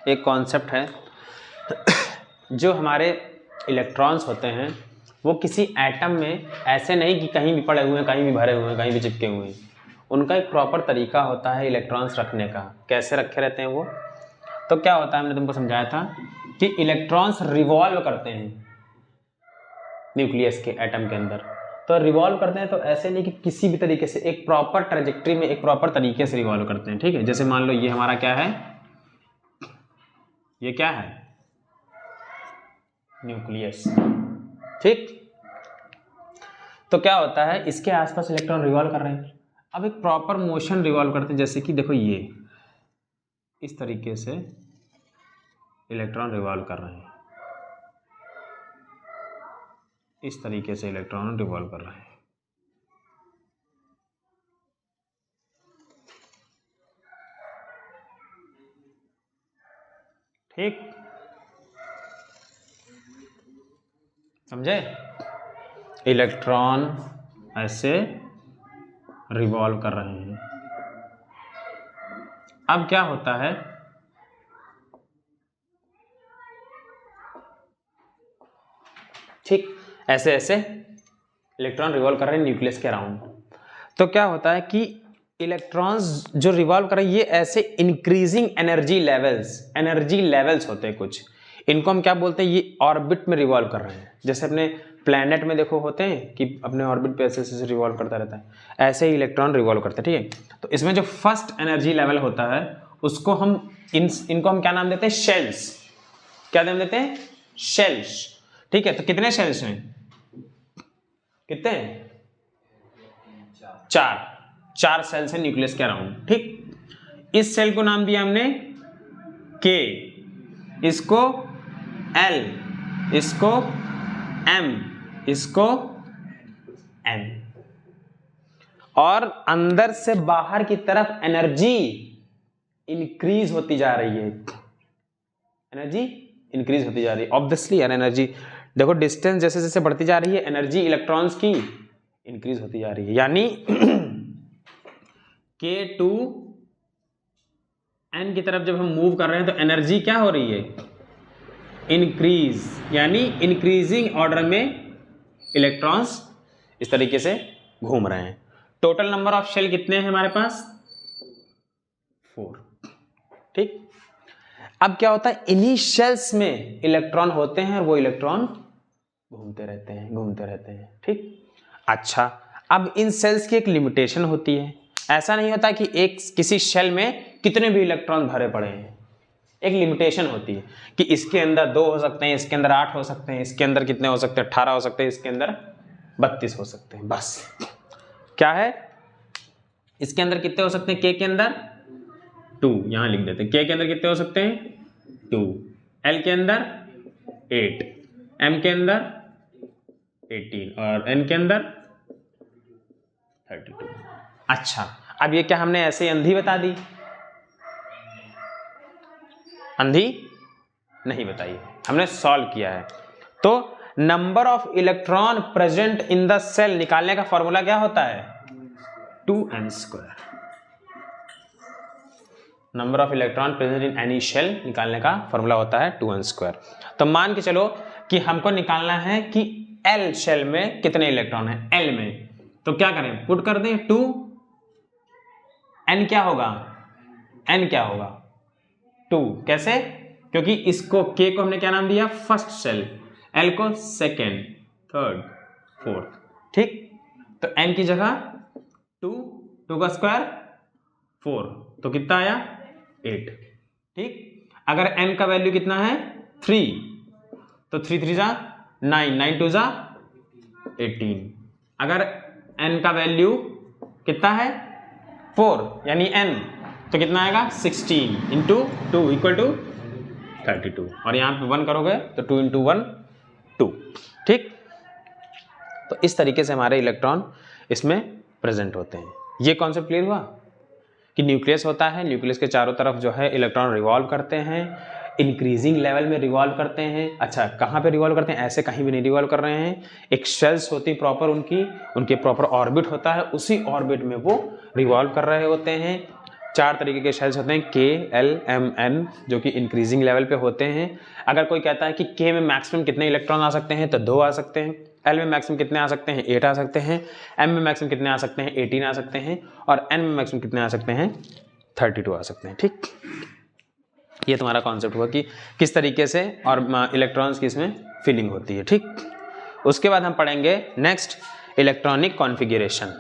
एक कॉन्सेप्ट है जो हमारे इलेक्ट्रॉन्स होते हैं वो किसी एटम में ऐसे नहीं कि कहीं भी पड़े हुए हैं, कहीं भी भरे हुए हैं, कहीं भी चिपके हुए हैं। उनका एक प्रॉपर तरीका होता है इलेक्ट्रॉन्स रखने का। कैसे रखे रहते हैं वो? तो क्या होता है, मैंने तुमको समझाया था कि इलेक्ट्रॉन्स रिवॉल्व करते हैं न्यूक्लियस के एटम के अंदर। तो रिवॉल्व करते हैं तो ऐसे नहीं कि किसी भी तरीके से, एक प्रॉपर ट्रेजेक्ट्री में, एक प्रॉपर तरीके से रिवॉल्व करते हैं। ठीक है, जैसे मान लो ये हमारा क्या है, ये क्या है, न्यूक्लियस। ठीक, तो क्या होता है, इसके आसपास इलेक्ट्रॉन रिवॉल्व कर रहे हैं। अब एक प्रॉपर मोशन रिवॉल्व करते हैं, जैसे कि देखो ये इस तरीके से इलेक्ट्रॉन रिवॉल्व कर रहे हैं, इस तरीके से इलेक्ट्रॉन रिवॉल्व कर रहे हैं। ठीक, समझे? इलेक्ट्रॉन ऐसे रिवॉल्व कर रहे हैं। अब क्या होता है, ठीक, ऐसे ऐसे इलेक्ट्रॉन रिवॉल्व कर रहे हैं न्यूक्लियस के अराउंड। तो क्या होता है कि इलेक्ट्रॉन्स जो रिवॉल्व कर रहे हैं ये ऐसे इंक्रीजिंग एनर्जी लेवल्स होते हैं कुछ, इनको हम क्या बोलते हैं, ये ऑर्बिट में रिवॉल्व कर रहे हैं। जैसे अपने प्लैनेट में देखो होते हैं कि अपने ऑर्बिट पे ऐसे ऐसे रिवॉल्व करता रहता है, ऐसे ही इलेक्ट्रॉन रिवॉल्व करते हैं। ठीक है, तो इसमें जो फर्स्ट एनर्जी लेवल होता है उसको हम इनको हम क्या नाम देते हैं, शेल्स। क्या नाम देते हैं, शेल्स। ठीक है, तो कितने शेल्स हैं, कितने हैं, चार सेल्स हैं न्यूक्लियस के अराउंड। ठीक, इस सेल को नाम दिया हमने के, इसको एल, इसको एम, इसको एन। और अंदर से बाहर की तरफ एनर्जी इंक्रीज होती जा रही है, एनर्जी इंक्रीज होती जा रही है। ऑब्वियसली यार, एनर्जी देखो, डिस्टेंस जैसे जैसे बढ़ती जा रही है एनर्जी इलेक्ट्रॉन्स की इंक्रीज होती जा रही है। यानी K2 N की तरफ जब हम मूव कर रहे हैं तो एनर्जी क्या हो रही है, इंक्रीज, यानी इंक्रीजिंग ऑर्डर में इलेक्ट्रॉन्स इस तरीके से घूम रहे हैं। टोटल नंबर ऑफ शेल कितने हैं हमारे पास, 4। ठीक, अब क्या होता है, इन्हीं शेल्स में इलेक्ट्रॉन होते हैं और वो इलेक्ट्रॉन घूमते रहते हैं। ठीक, अच्छा, अब इन सेल्स की एक लिमिटेशन होती है। ऐसा नहीं होता कि एक किसी शेल में कितने भी इलेक्ट्रॉन भरे पड़े हैं, एक लिमिटेशन होती है कि इसके अंदर 2 हो सकते हैं, इसके अंदर 8 हो सकते हैं, इसके अंदर कितने हो सकते हैं, 18 हो सकते हैं, इसके अंदर 32 हो सकते हैं। बस क्या है, इसके अंदर कितने हो सकते हैं, के के अंदर 2, यहां लिख देते हैं, के अंदर कितने हो सकते हैं 2, एल के अंदर 8, एम के अंदर 18 और एन के अंदर 32। अच्छा, अब ये क्या हमने ऐसे अंधी बता दी, अंधी नहीं बताई, हमने सॉल्व किया है। तो number of electron present in the cell निकालने का फॉर्मूला क्या होता है, 2n²। Number of electron present in any shell निकालने का फॉर्मूला होता है 2n²। तो मान के चलो कि हमको निकालना है कि एल शेल में कितने इलेक्ट्रॉन है, एल में, तो क्या करें, पुट कर दें 2, एन क्या होगा, एन क्या होगा 2। कैसे, क्योंकि इसको के को हमने क्या नाम दिया, फर्स्ट सेल, एल को सेकेंड, थर्ड, फोर्थ। ठीक, तो एन की जगह 2 का स्क्वायर 4, तो कितना आया 8। ठीक, अगर एन का वैल्यू कितना है 3, तो 3 3 जा 9, 9 2 जा 18। अगर एन का वैल्यू कितना है 4 यानी n, तो कितना आएगा 16 इंटू 2 इक्वल टू 32, और यहाँ पे 1 करोगे तो 2 इंटू 1 2। ठीक, तो इस तरीके से हमारे इलेक्ट्रॉन इसमें प्रेजेंट होते हैं। ये कॉन्सेप्ट क्लियर हुआ कि न्यूक्लियस होता है, न्यूक्लियस के चारों तरफ जो है इलेक्ट्रॉन रिवॉल्व करते हैं, इंक्रीजिंग लेवल में रिवॉल्व करते हैं। अच्छा, कहाँ पे रिवॉल्व करते हैं, ऐसे कहीं भी नहीं रिवॉल्व कर रहे हैं, एक शेल्स होती है प्रॉपर, उनके प्रॉपर ऑर्बिट होता है, उसी ऑर्बिट में वो रिवॉल्व कर रहे होते हैं। 4 तरीके के शेल्स होते हैं, के, एल, एम, एन, जो कि इंक्रीजिंग लेवल पे होते हैं। अगर कोई कहता है कि के में मैक्सिमम कितने इलेक्ट्रॉन आ सकते हैं, तो 2 आ सकते हैं। एल में मैक्सिमम कितने आ सकते हैं, 8 आ सकते हैं। एम में मैक्सिमम कितने आ सकते हैं, 18 आ सकते हैं। और एन में मैक्सिमम कितने आ सकते हैं, 32 आ सकते हैं। ठीक, ये तुम्हारा कॉन्सेप्ट हुआ कि किस तरीके से और इलेक्ट्रॉन्स की इसमें फिलिंग होती है। ठीक, उसके बाद हम पढ़ेंगे नेक्स्ट इलेक्ट्रॉनिक कॉन्फ़िगरेशन।